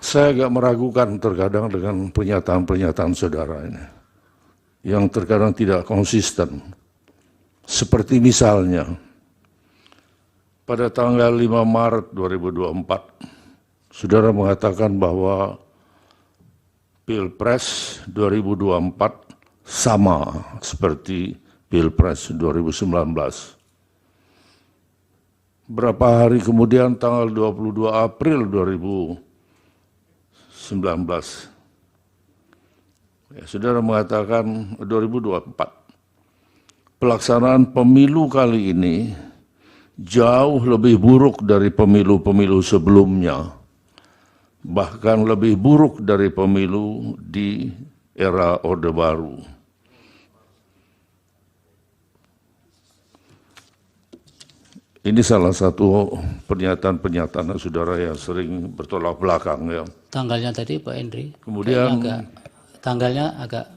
Saya agak meragukan terkadang dengan pernyataan-pernyataan saudara ini, yang terkadang tidak konsisten. Seperti misalnya, pada tanggal 5 Maret 2024, saudara mengatakan bahwa Pilpres 2024 sama seperti Pilpres 2019. Berapa hari kemudian tanggal 22 April 2019, saudara mengatakan 2024, pelaksanaan pemilu kali ini jauh lebih buruk dari pemilu-pemilu sebelumnya, bahkan lebih buruk dari pemilu di era Orde Baru. Ini salah satu pernyataan-pernyataan saudara yang sering bertolak belakang, ya. Tanggalnya tadi Pak Henry. Kemudian Tanggalnya agak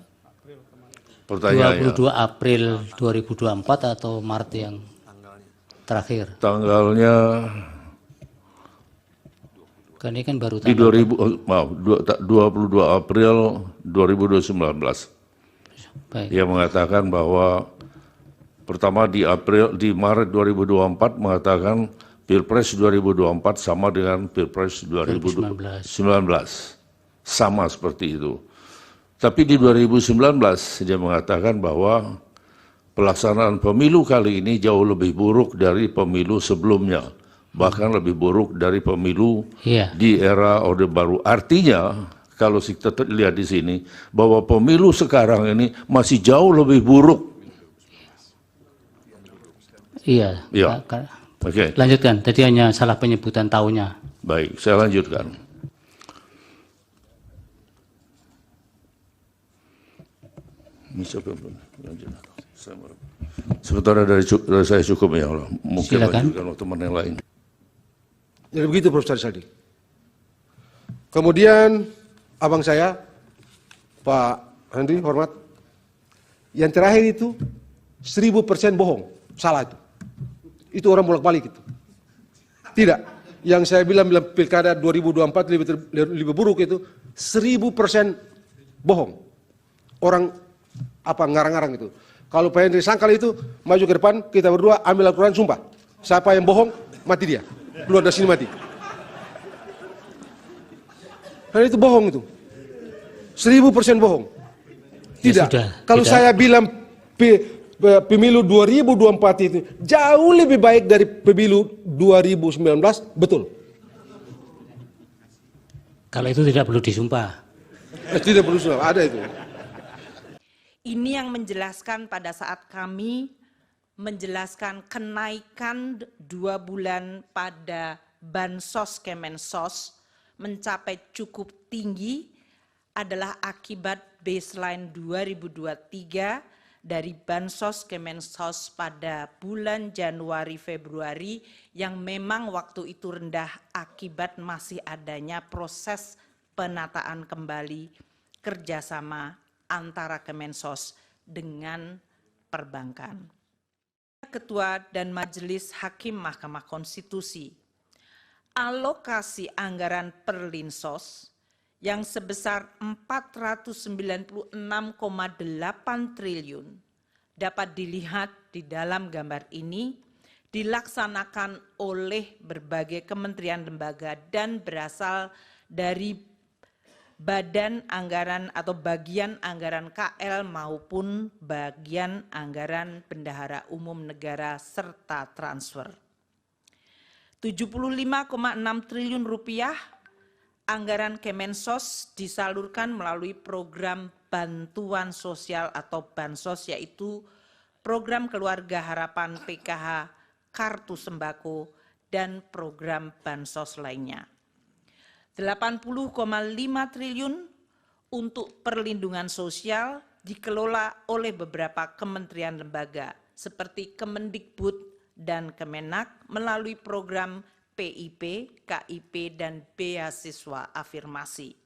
pertanyaannya, 22 April 2024 atau Maret yang terakhir. tanggalnya Kan ini kan baru di tanggal 22 April 2019. Baik. Ia mengatakan bahwa pertama di Maret 2024 mengatakan Pilpres 2024 sama dengan Pilpres 2019. Sama seperti itu. Tapi di 2019 dia mengatakan bahwa pelaksanaan pemilu kali ini jauh lebih buruk dari pemilu sebelumnya. Bahkan lebih buruk dari pemilu di era Orde Baru. Artinya, kalau kita lihat di sini, bahwa pemilu sekarang ini masih jauh lebih buruk. Iya. Ya. Oke. Lanjutkan, tadi hanya salah penyebutan tahunnya. Baik, saya lanjutkan. Ini siapa yang lanjut? Sementara dari saya cukup, ya Allah. Mungkin lanjutkan waktu teman yang lain. Jadi begitu Profesor Saldi. Kemudian abang saya, Pak Henry, hormat. Yang terakhir itu 1000% bohong, salah itu. Itu orang bolak-balik itu. Tidak. Yang saya bilang pilkada 2024 lebih buruk itu 1000% bohong. Orang ngarang-ngarang itu. Kalau Pak Henry sangkal itu, maju ke depan, kita berdua ambil Al-Quran, sumpah. Siapa yang bohong, mati dia. Keluar dari sini mati. Karena itu bohong itu. 1000% bohong. Tidak. Kalau saya bilang pemilu 2024 itu jauh lebih baik dari pemilu 2019, betul. Kalau itu tidak perlu disumpah. Tidak perlu disumpah, ada itu. Ini yang menjelaskan pada saat kami menjelaskan kenaikan 2 bulan pada Bansos Kemensos mencapai cukup tinggi adalah akibat baseline 2023 dari Bansos Kemensos pada bulan Januari-Februari yang memang waktu itu rendah akibat masih adanya proses penataan kembali kerjasama antara Kemensos dengan perbankan. Ketua dan Majelis Hakim Mahkamah Konstitusi, alokasi anggaran Perlinsos yang sebesar 496,8 triliun dapat dilihat di dalam gambar ini dilaksanakan oleh berbagai kementerian lembaga dan berasal dari badan anggaran atau bagian anggaran KL maupun bagian anggaran bendahara umum negara serta transfer. 75,6 triliun rupiah anggaran Kemensos disalurkan melalui program bantuan sosial atau Bansos, yaitu program Keluarga Harapan PKH, Kartu Sembako, dan program Bansos lainnya. 80,5 triliun untuk perlindungan sosial dikelola oleh beberapa kementerian lembaga seperti Kemendikbud dan Kemenak melalui program PIP, KIP, dan beasiswa afirmasi.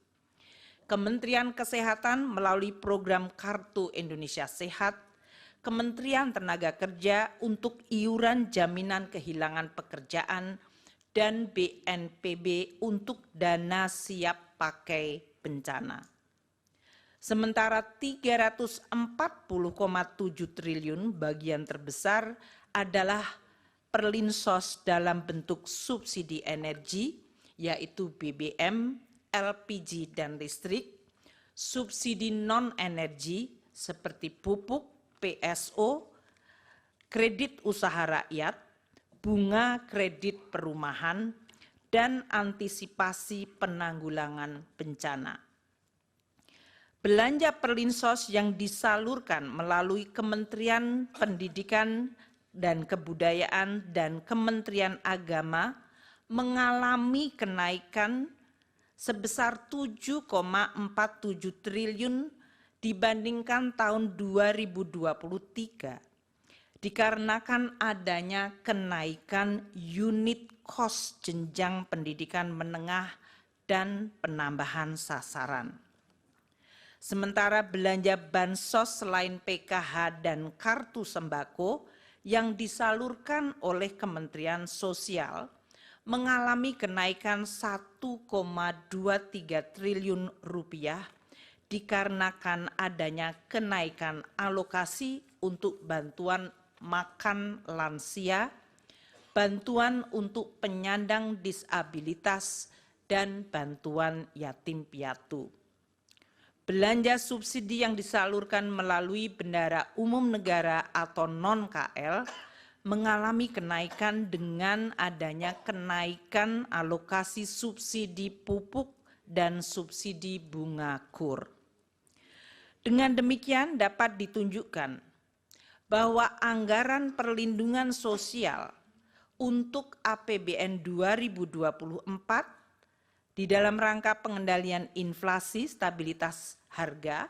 Kementerian Kesehatan melalui program Kartu Indonesia Sehat, Kementerian Tenaga Kerja untuk iuran jaminan kehilangan pekerjaan, dan BNPB untuk dana siap pakai bencana. Sementara 340,7 triliun bagian terbesar adalah perlinsos dalam bentuk subsidi energi, yaitu BBM, LPG dan listrik, subsidi non-energi seperti pupuk, PSO, kredit usaha rakyat, bunga kredit perumahan, dan antisipasi penanggulangan bencana. Belanja perlinsos yang disalurkan melalui Kementerian Pendidikan dan Kebudayaan dan Kementerian Agama mengalami kenaikan sebesar 7,47 triliun dibandingkan tahun 2023, dikarenakan adanya kenaikan unit cost jenjang pendidikan menengah dan penambahan sasaran. Sementara belanja bansos selain PKH dan kartu sembako yang disalurkan oleh Kementerian Sosial mengalami kenaikan 1,23 triliun rupiah dikarenakan adanya kenaikan alokasi untuk bantuan makan lansia, bantuan untuk penyandang disabilitas, dan bantuan yatim piatu. Belanja subsidi yang disalurkan melalui bendara umum negara atau non-KL mengalami kenaikan dengan adanya kenaikan alokasi subsidi pupuk dan subsidi bunga KUR. Dengan demikian dapat ditunjukkan bahwa anggaran perlindungan sosial untuk APBN 2024 di dalam rangka pengendalian inflasi, stabilitas harga,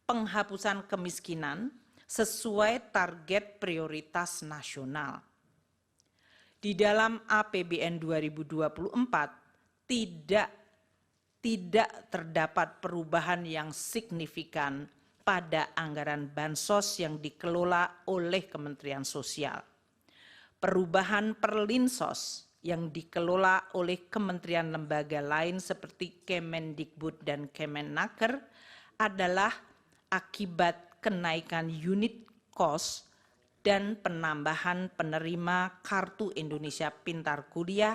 penghapusan kemiskinan sesuai target prioritas nasional. Di dalam APBN 2024 tidak terdapat perubahan yang signifikan pada anggaran bansos yang dikelola oleh Kementerian Sosial. Perubahan perlinsos yang dikelola oleh kementerian lembaga lain seperti Kemendikbud dan Kemenaker adalah akibat kenaikan unit cost dan penambahan penerima Kartu Indonesia Pintar Kuliah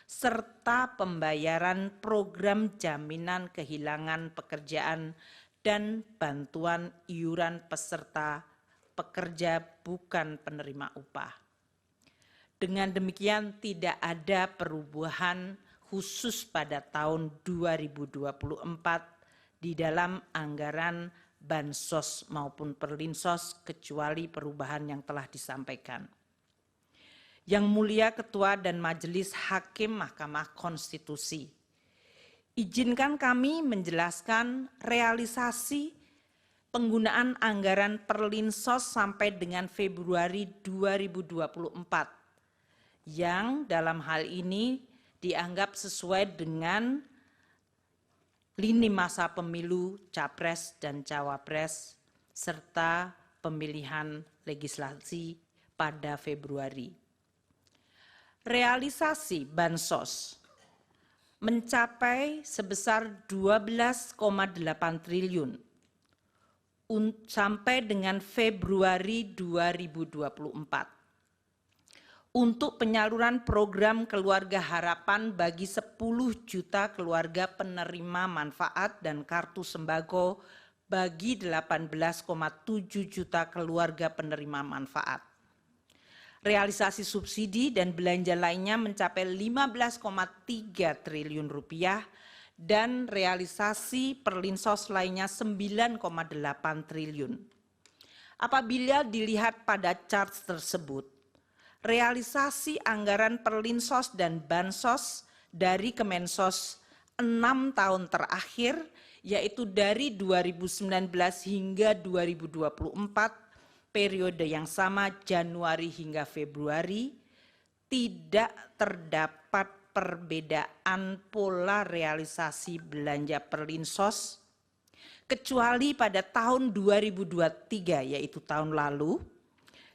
serta pembayaran program jaminan kehilangan pekerjaan dan bantuan iuran peserta pekerja bukan penerima upah. Dengan demikian tidak ada perubahan khusus pada tahun 2024 di dalam anggaran bansos maupun perlinsos kecuali perubahan yang telah disampaikan. Yang Mulia Ketua dan Majelis Hakim Mahkamah Konstitusi, izinkan kami menjelaskan realisasi penggunaan anggaran perlinsos sampai dengan Februari 2024 yang dalam hal ini dianggap sesuai dengan lini masa pemilu Capres dan Cawapres serta pemilihan legislasi pada Februari. Realisasi bansos mencapai sebesar 12,8 triliun sampai dengan Februari 2024. Untuk penyaluran program Keluarga Harapan bagi 10 juta keluarga penerima manfaat dan kartu sembako bagi 18,7 juta keluarga penerima manfaat. Realisasi subsidi dan belanja lainnya mencapai 15,3 triliun rupiah dan realisasi perlinsos lainnya 9,8 triliun. Apabila dilihat pada chart tersebut, realisasi anggaran perlinsos dan bansos dari Kemensos 6 tahun terakhir, yaitu dari 2019 hingga 2024, periode yang sama Januari hingga Februari, tidak terdapat perbedaan pola realisasi belanja perlinsos, kecuali pada tahun 2023, yaitu tahun lalu,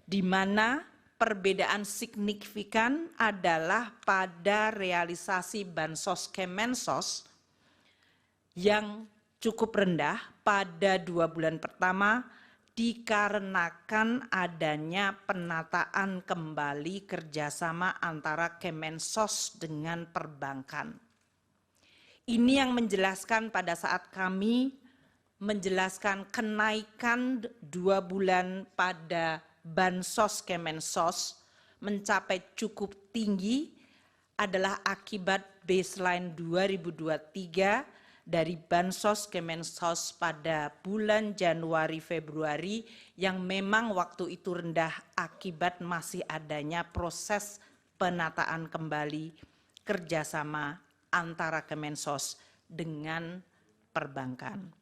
di mana perbedaan signifikan adalah pada realisasi Bansos Kemensos yang cukup rendah pada 2 bulan pertama dikarenakan adanya penataan kembali kerjasama antara Kemensos dengan perbankan. Ini yang menjelaskan pada saat kami menjelaskan kenaikan 2 bulan pada Bansos Kemensos mencapai cukup tinggi adalah akibat baseline 2023 dari Bansos Kemensos pada bulan Januari-Februari yang memang waktu itu rendah akibat masih adanya proses penataan kembali kerjasama antara Kemensos dengan perbankan.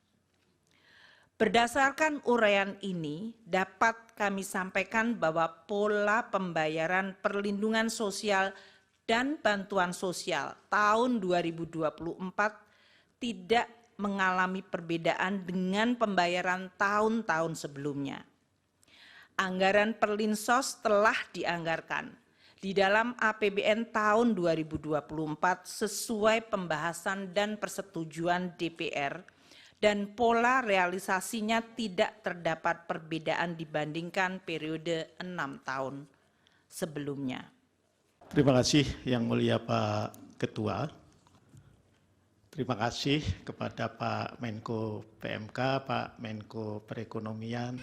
Berdasarkan uraian ini, dapat kami sampaikan bahwa pola pembayaran perlindungan sosial dan bantuan sosial tahun 2024 tidak mengalami perbedaan dengan pembayaran tahun-tahun sebelumnya. Anggaran Perlinsos telah dianggarkan di dalam APBN tahun 2024 sesuai pembahasan dan persetujuan DPR dan pola realisasinya tidak terdapat perbedaan dibandingkan periode 6 tahun sebelumnya. Terima kasih Yang Mulia Pak Ketua. Terima kasih kepada Pak Menko PMK, Pak Menko Perekonomian,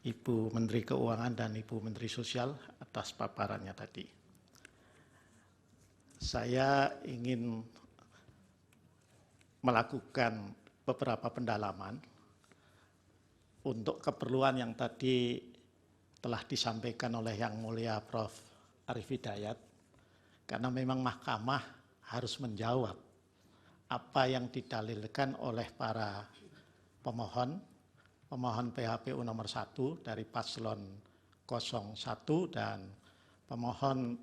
Ibu Menteri Keuangan dan Ibu Menteri Sosial atas paparannya tadi. Saya ingin melakukan beberapa pendalaman untuk keperluan yang tadi telah disampaikan oleh Yang Mulia Prof. Arief Hidayat, karena memang Mahkamah harus menjawab apa yang didalilkan oleh para pemohon PHPU nomor 1 dari paslon 01 dan pemohon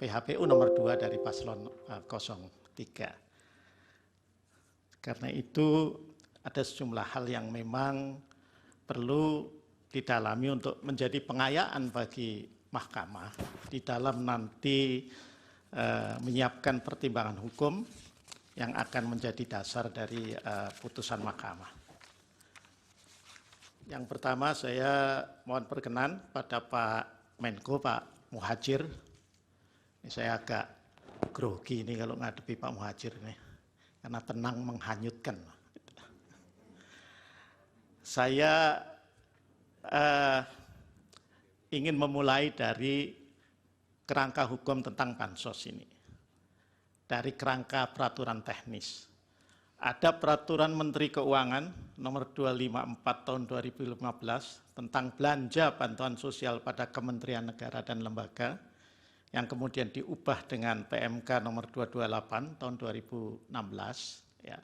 PHPU nomor 2 dari paslon 03. Karena itu ada sejumlah hal yang memang perlu didalami untuk menjadi pengayaan bagi Mahkamah di dalam nanti menyiapkan pertimbangan hukum yang akan menjadi dasar dari putusan Mahkamah. Yang pertama saya mohon perkenan pada Pak Menko, Pak Muhadjir. Ini saya agak grogi ini kalau ngadepi Pak Muhadjir ini, karena tenang menghanyutkan. Saya ingin memulai dari kerangka hukum tentang Bansos ini. Dari kerangka peraturan teknis. Ada peraturan Menteri Keuangan nomor 254 tahun 2015 tentang belanja bantuan sosial pada kementerian negara dan lembaga yang kemudian diubah dengan PMK nomor 228 tahun 2016. Ya.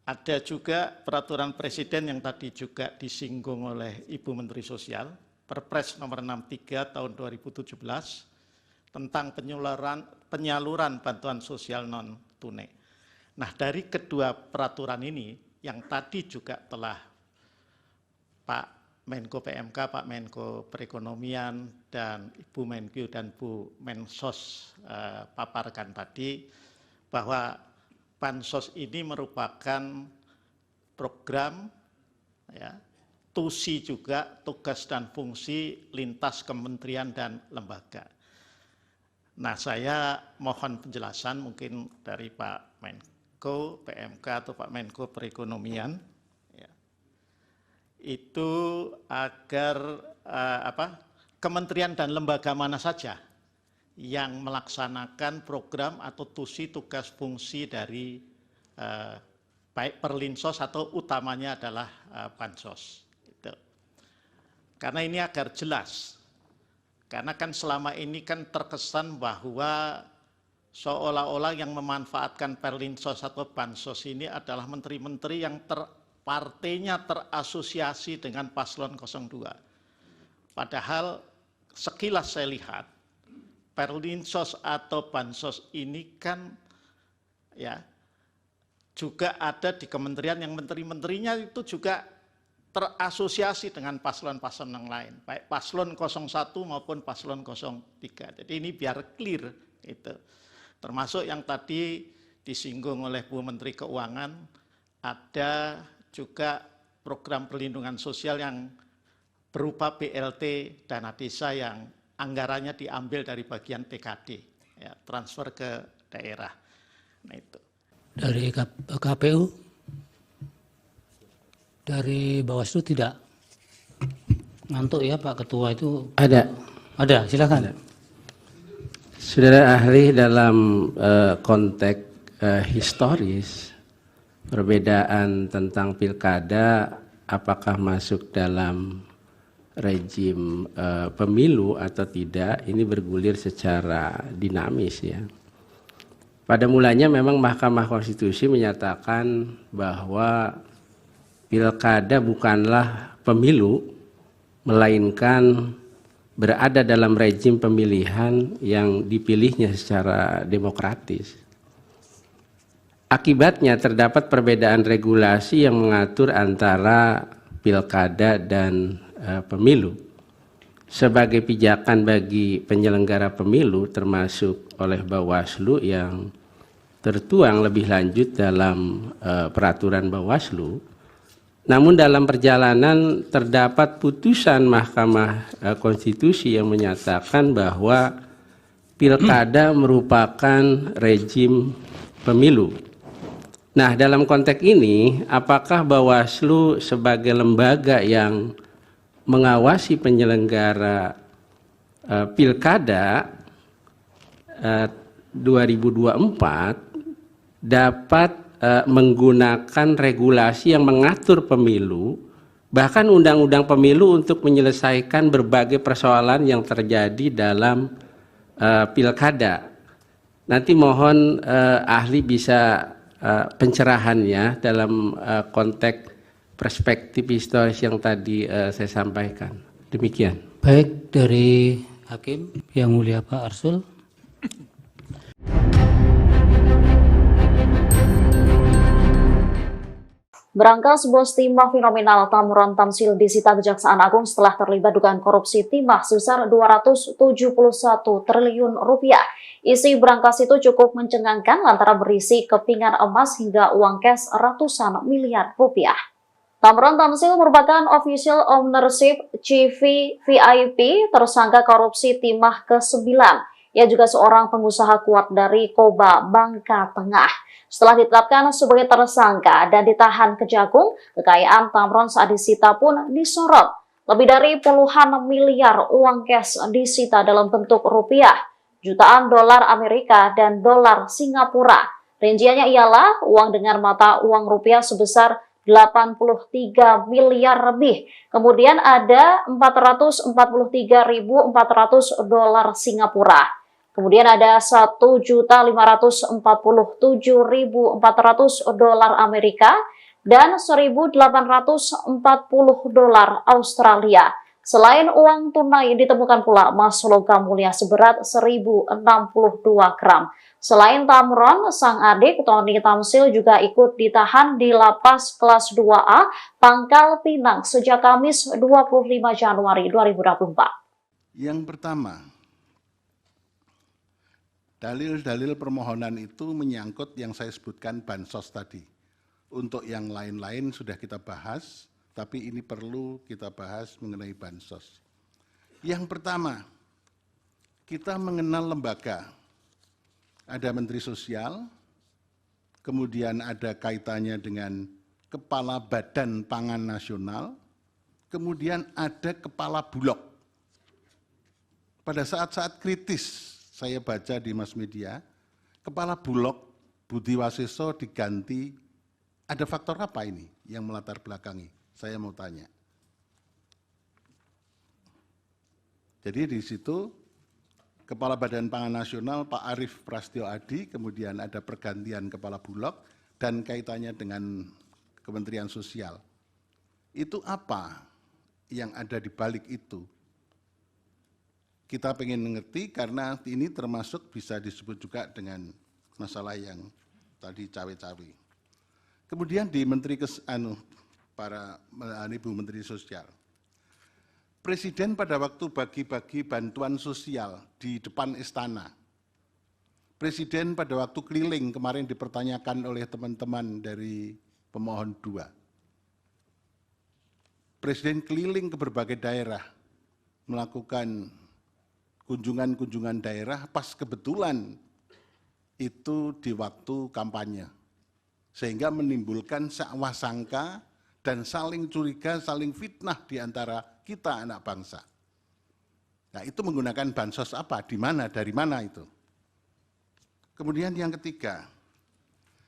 Ada juga peraturan Presiden yang tadi juga disinggung oleh Ibu Menteri Sosial, Perpres nomor 63 tahun 2017 tentang penyaluran bantuan sosial non-tunai. Nah, dari kedua peraturan ini yang tadi juga telah Pak Menko PMK, Pak Menko Perekonomian, dan Ibu Menkyu dan Bu Mensos paparkan tadi, bahwa Bansos ini merupakan program, ya, TUSI juga, tugas dan fungsi lintas kementerian dan lembaga. Nah, saya mohon penjelasan mungkin dari Pak Menko PMK atau Pak Menko Perekonomian, ya, itu agar kementerian dan lembaga mana saja yang melaksanakan program atau TUSI tugas fungsi dari baik Perlinsos atau utamanya adalah Bansos. Gitu. Karena ini agar jelas. Karena kan selama ini kan terkesan bahwa seolah-olah yang memanfaatkan Perlinsos atau Bansos ini adalah menteri-menteri yang partainya terasosiasi dengan paslon 02. Padahal sekilas saya lihat Perlinsos atau Bansos ini kan ya juga ada di kementerian yang menteri-menterinya itu juga terasosiasi dengan paslon-paslon yang lain, baik paslon 01 maupun paslon 03. Jadi ini biar clear itu. Termasuk yang tadi disinggung oleh Bu Menteri Keuangan, ada juga program perlindungan sosial yang berupa BLT dana desa yang anggarannya diambil dari bagian TKD, ya, transfer ke daerah. Nah itu. Dari KPU, dari Bawaslu tidak ngantuk ya Pak Ketua itu? Ada, silakan. Saudara ahli, dalam konteks historis, perbedaan tentang pilkada apakah masuk dalam rejim pemilu atau tidak, ini bergulir secara dinamis ya. Pada mulanya memang Mahkamah Konstitusi menyatakan bahwa pilkada bukanlah pemilu, melainkan berada dalam rejim pemilihan yang dipilihnya secara demokratis. Akibatnya terdapat perbedaan regulasi yang mengatur antara pilkada dan pemilu. Sebagai pijakan bagi penyelenggara pemilu termasuk oleh Bawaslu yang tertuang lebih lanjut dalam peraturan Bawaslu. Namun dalam perjalanan terdapat putusan Mahkamah Konstitusi yang menyatakan bahwa pilkada merupakan rejim pemilu. Nah, dalam konteks ini, apakah Bawaslu sebagai lembaga yang mengawasi penyelenggara pilkada 2024 dapat menggunakan regulasi yang mengatur pemilu, bahkan undang-undang pemilu untuk menyelesaikan berbagai persoalan yang terjadi dalam pilkada? Nanti mohon ahli bisa pencerahannya dalam konteks perspektif historis yang tadi saya sampaikan. Demikian. Baik, dari Hakim Yang Mulia Pak Arsul. Berangkas bos timah fenomenal Tamron Tamsil disita Kejaksaan Agung setelah terlibat dugaan korupsi timah sebesar 271 triliun rupiah. Isi berangkas itu cukup mencengangkan lantaran berisi kepingan emas hingga uang cash ratusan miliar rupiah. Tamron Tamsil merupakan official ownership CV VIP tersangka korupsi timah ke-9. Ia juga seorang pengusaha kuat dari Koba, Bangka Tengah. Setelah ditetapkan sebagai tersangka dan ditahan Kejagung, kekayaan Tamron saat disita pun disorot. Lebih dari puluhan miliar uang cash disita dalam bentuk rupiah, jutaan dolar Amerika dan dolar Singapura. Rinciannya ialah uang dengan mata uang rupiah sebesar 83 miliar lebih. Kemudian ada 443.400 dolar Singapura. Kemudian ada 1.547.400 dolar Amerika dan 1.840 dolar Australia. Selain uang tunai ditemukan pula emas logam mulia seberat 1.062 gram. Selain Tamron, sang adik Tony Tamsil juga ikut ditahan di lapas kelas 2A Pangkal Pinang sejak Kamis 25 Januari 2024. Yang pertama, dalil-dalil permohonan itu menyangkut yang saya sebutkan bansos tadi. Untuk yang lain-lain sudah kita bahas, tapi ini perlu kita bahas mengenai bansos. Yang pertama, kita mengenal lembaga. Ada Menteri Sosial, kemudian ada kaitannya dengan Kepala Badan Pangan Nasional, kemudian ada Kepala Bulog. Pada saat-saat kritis, saya baca di mass media, Kepala Bulog Budi Waseso diganti. Ada faktor apa ini yang melatar belakangi? Saya mau tanya. Jadi di situ Kepala Badan Pangan Nasional Pak Arief Prasetyo Adi, kemudian ada pergantian Kepala Bulog dan kaitannya dengan Kementerian Sosial. Itu apa yang ada di balik itu? Kita pengen mengerti karena ini termasuk bisa disebut juga dengan masalah yang tadi cawe-cawe. Kemudian di para Ibu Menteri Sosial. Presiden pada waktu bagi-bagi bantuan sosial di depan istana, Presiden pada waktu keliling kemarin dipertanyakan oleh teman-teman dari pemohon 2. Presiden keliling ke berbagai daerah, melakukan kunjungan-kunjungan daerah pas kebetulan itu di waktu kampanye. Sehingga menimbulkan sakwa sangka dan saling curiga, saling fitnah di antara kita anak bangsa. Nah, itu menggunakan bansos apa, di mana, dari mana itu. Kemudian yang ketiga,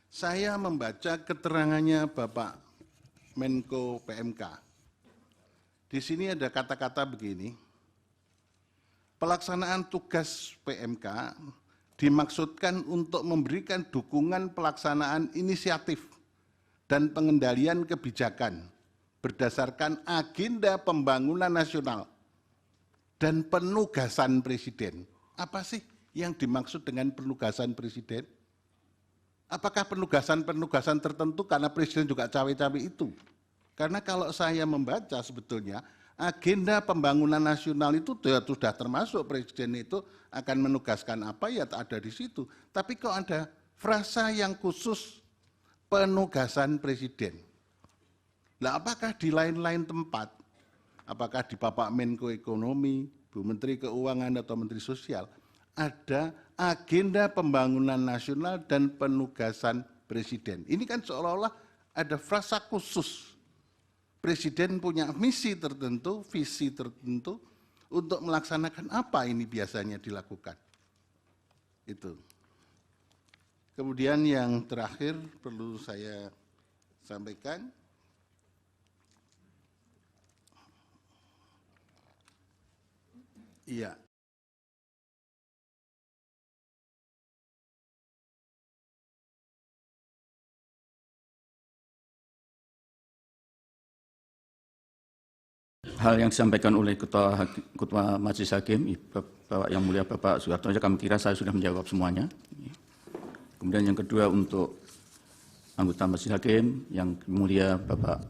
saya membaca keterangannya Bapak Menko PMK. Di sini ada kata-kata begini, pelaksanaan tugas PMK dimaksudkan untuk memberikan dukungan pelaksanaan inisiatif dan pengendalian kebijakan berdasarkan agenda pembangunan nasional dan penugasan Presiden. Apa sih yang dimaksud dengan penugasan Presiden? Apakah penugasan-penugasan tertentu karena Presiden juga cawe-cawe itu? Karena kalau saya membaca sebetulnya agenda pembangunan nasional itu sudah termasuk Presiden itu akan menugaskan apa ya ada di situ. Tapi kok ada frasa yang khusus penugasan Presiden. Nah, apakah di lain-lain tempat, apakah di Bapak Menko Ekonomi, Bu Menteri Keuangan atau Menteri Sosial, ada agenda pembangunan nasional dan penugasan Presiden. Ini kan seolah-olah ada frasa khusus. Presiden punya misi tertentu, visi tertentu untuk melaksanakan apa ini biasanya dilakukan. Itu. Kemudian yang terakhir perlu saya sampaikan, iya. Hal yang disampaikan oleh Ketua Majelis Hakim, Bapak Yang Mulia Bapak Soeharto, kami kira saya sudah menjawab semuanya. Kemudian yang kedua untuk anggota Majelis Hakim yang mulia Bapak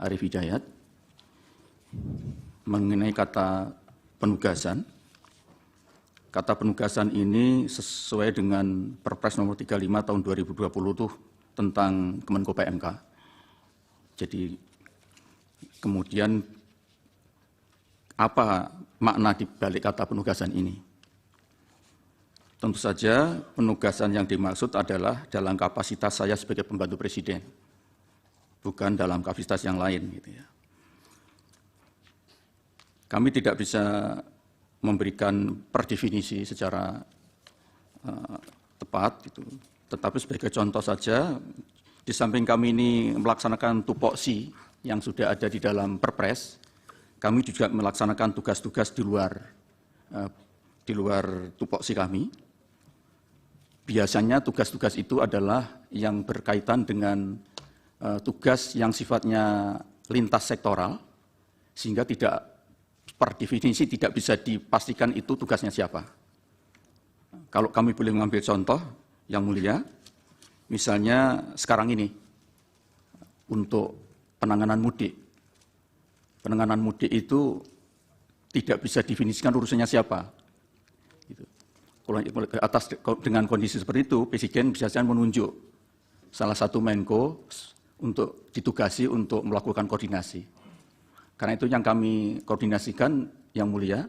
Arief Hidayat, mengenai kata penugasan. Kata penugasan ini sesuai dengan Perpres nomor 35 tahun 2020 itu tentang Kemenko PMK. Jadi kemudian apa makna di balik kata penugasan ini? Tentu saja penugasan yang dimaksud adalah dalam kapasitas saya sebagai pembantu Presiden, bukan dalam kapasitas yang lain. Gitu ya. Kami tidak bisa memberikan per definisi secara tepat, gitu. Tetapi sebagai contoh saja, di samping kami ini melaksanakan tupoksi yang sudah ada di dalam Perpres, kami juga melaksanakan tugas-tugas di luar tupoksi kami. Biasanya tugas-tugas itu adalah yang berkaitan dengan tugas yang sifatnya lintas sektoral, sehingga tidak per definisi tidak bisa dipastikan itu tugasnya siapa. Kalau kami boleh mengambil contoh, Yang Mulia, misalnya sekarang ini, untuk penanganan mudik. Penanganan mudik itu tidak bisa definisikan urusannya siapa. Gitu. Dengan kondisi seperti itu, Presiden bisa menunjuk salah satu Menko untuk ditugasi untuk melakukan koordinasi. Karena itu yang kami koordinasikan, Yang Mulia,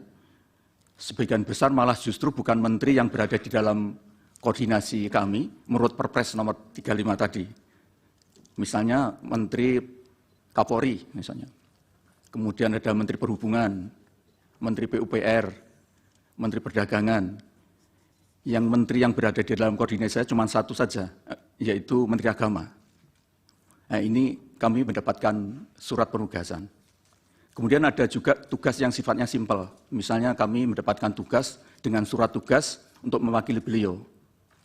sebagian besar malah justru bukan menteri yang berada di dalam koordinasi kami, menurut Perpres nomor 35 tadi. Misalnya Menteri Kapolri, misalnya. Kemudian ada Menteri Perhubungan, Menteri PUPR, Menteri Perdagangan. Yang menteri yang berada di dalam koordinasi saya cuma satu saja, yaitu Menteri Agama. Nah, ini kami mendapatkan surat penugasan. Kemudian ada juga tugas yang sifatnya simpel. Misalnya kami mendapatkan tugas dengan surat tugas untuk mewakili beliau,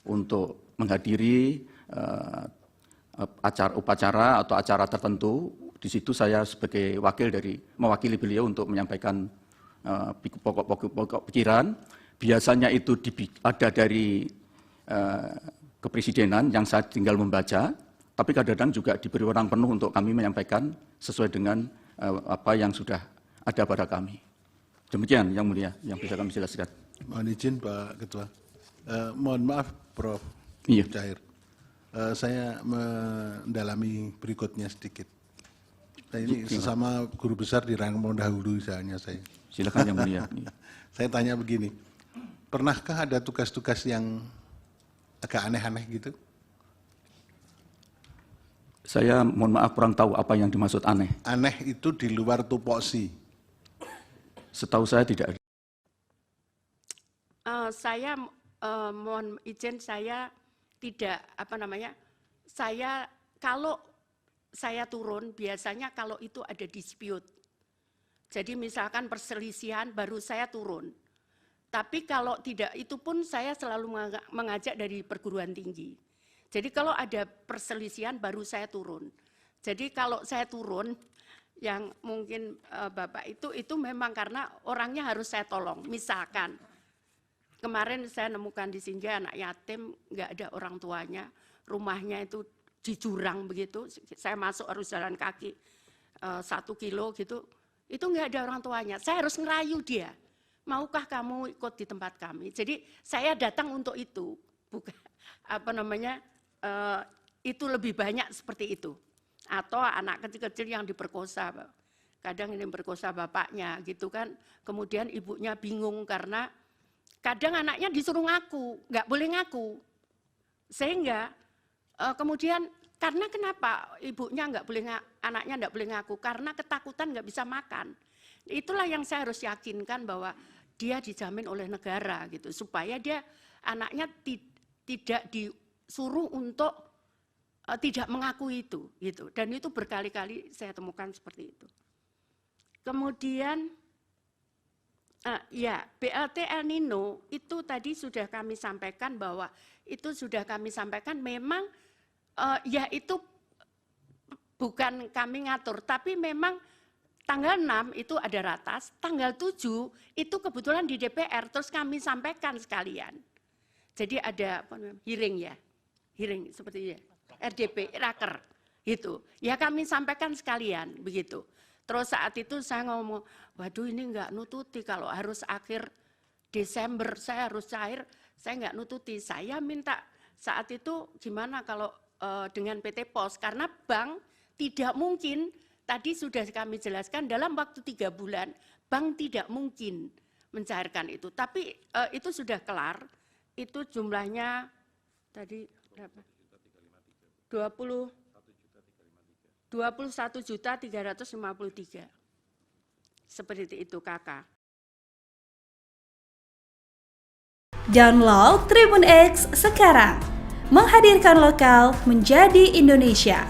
untuk menghadiri upacara atau acara tertentu. Di situ saya sebagai wakil dari mewakili beliau untuk menyampaikan pokok-pokok pikiran. Biasanya itu ada dari kepresidenan yang saya tinggal membaca, tapi kadang-kadang juga diberi wewenang penuh untuk kami menyampaikan sesuai dengan apa yang sudah ada pada kami. Demikian yang mulia yang bisa kami jelaskan. Mohon izin Pak Ketua. Mohon maaf Prof. Iya. Cair. Saya mendalami berikutnya sedikit. Nah, ini sesama guru besar di rangka mendahului misalnya saya. Silakan yang mulia. Saya tanya begini, pernahkah ada tugas-tugas yang agak aneh-aneh gitu? Saya mohon maaf kurang tahu apa yang dimaksud aneh. Aneh itu di luar tupoksi. Setahu saya tidak ada. Saya mohon izin, saya tidak saya kalau saya turun biasanya kalau itu ada dispute. Jadi misalkan perselisihan baru saya turun. Tapi kalau tidak itu pun saya selalu mengajak dari perguruan tinggi. Jadi kalau ada perselisihan baru saya turun. Jadi kalau saya turun, yang mungkin Bapak itu memang karena orangnya harus saya tolong. Misalkan kemarin saya nemukan di Sinja anak yatim, nggak ada orang tuanya, rumahnya itu di jurang begitu. Saya masuk harus jalan kaki 1 kilo gitu, itu nggak ada orang tuanya. Saya harus ngerayu dia. Maukah kamu ikut di tempat kami? Jadi saya datang untuk itu, bukan itu lebih banyak seperti itu. Atau anak kecil-kecil yang diperkosa, kadang ini memperkosa bapaknya gitu kan. Kemudian ibunya bingung karena kadang anaknya disuruh ngaku, nggak boleh ngaku. Sehingga kemudian karena kenapa ibunya anaknya nggak boleh ngaku? Karena ketakutan nggak bisa makan. Itulah yang saya harus yakinkan bahwa dia dijamin oleh negara gitu, supaya dia anaknya tidak disuruh untuk tidak mengakui itu gitu. Dan itu berkali-kali saya temukan seperti itu. Kemudian ya BLT El Nino itu tadi sudah kami sampaikan bahwa itu sudah kami sampaikan memang ya itu bukan kami ngatur, tapi memang tanggal 6 itu ada ratas, tanggal 7 itu kebetulan di DPR, terus kami sampaikan sekalian. Jadi ada hearing ya, hearing seperti ya, RDP, raker, gitu. Ya kami sampaikan sekalian, begitu. Terus saat itu saya ngomong, waduh ini enggak nututi, kalau harus akhir Desember saya harus cair, saya enggak nututi. Saya minta saat itu gimana kalau dengan PT Pos, karena bank tidak mungkin, tadi sudah kami jelaskan dalam waktu 3 bulan, bank tidak mungkin mencairkan itu. Tapi itu sudah kelar, itu jumlahnya tadi berapa? 21.353. Seperti itu Kakak. Download Tribun X sekarang, menghadirkan lokal menjadi Indonesia.